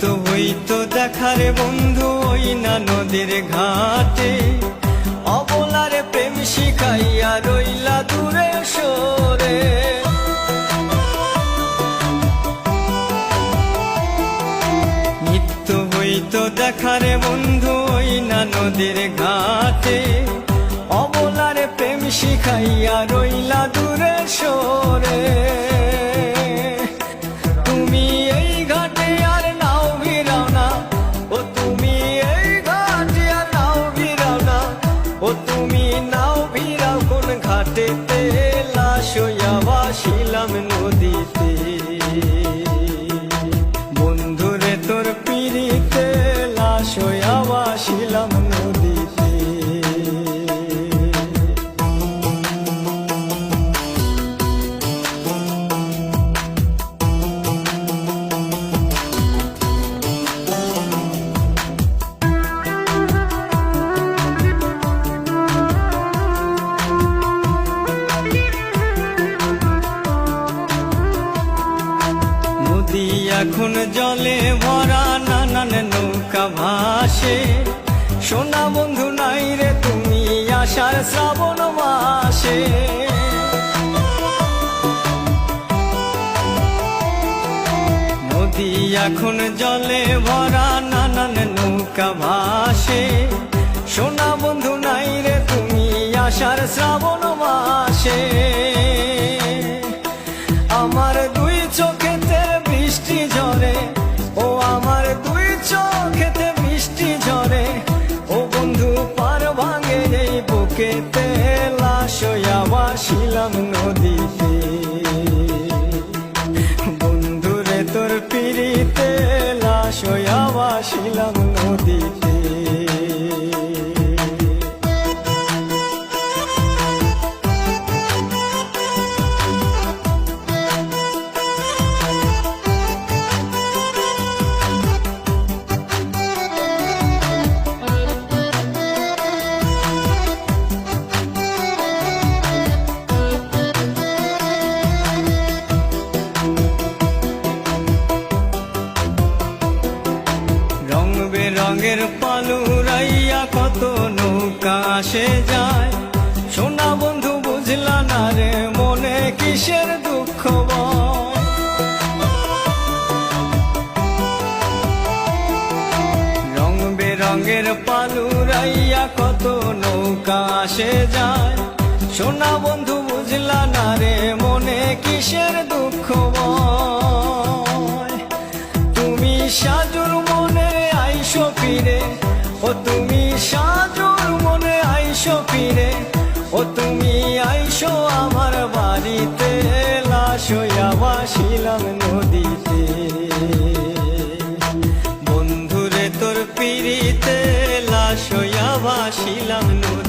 নিত্য হইতো দেখারে বন্ধু ওই না নদীর ঘাটে, অবলারে প্রেম শিখাইয়া রইলা দূরে সরে। নিত্য হইতো দেখারে বন্ধু ওই না নদীর ঘাটে, অবলারে প্রেম শিখাইয়া রইলা দূরে সরে। তুমি এই ঘাটে আর নাও ভিড়াও না, ও তুমি এই ঘাটে আর নাও ভিড়াও না, ও তুমি নাও ভিড়াও কোন ঘাটেতে, লাশ হইয়া ভাসিলাম নদীতে। বন্ধুরে তোর পিড়িতে লাশ হইয়া ভাসিলাম নদীতে। নদী এখন জলে ভরা, নানান নৌকা ভাসে, সোনা বন্ধু নাই রে তুমি আষাঢ় শ্রাবণ মাসে। নদী এখন জলে ভরা, নানান নৌকা ভাসে, সোনা বন্ধু নাই রে তুমি আষাঢ় শ্রাবণ মাসে। আমার দুই চোখেতে বৃষ্টি ঝরে, ও আমার দুই চোখেতে বৃষ্টি ঝরে, ও বন্ধু পার ভাঙে এই বুকেতে, লাশ হইয়া ভাসিলাম নদীতে। বন্ধুরে তোর পিড়িতে লাশ হইয়া ভাসিলাম নদীতে। রঙের পালুরাইয়া কত নৌকা আসে যায়, সোনা বন্ধু বুঝলা না রে মনে কিসের দুঃখ বয়। রং বেরঙের পালুরাইয়া কত নৌকা আসে যায়, সোনা বন্ধু বুঝলা না রে মনে কিসের দুঃখ বয়। তুমি সাজুর মনে আইসো ফিরে, ও তুমি সাজুর মনে আইসো ফিরে, ও তুমি আইসো আমার বাড়িতে, লাশ হইয়া ভাসিলাম নদীতে। বন্ধুরে তোর পিড়িতে লাশ হইয়া ভাসিলাম নদীতে।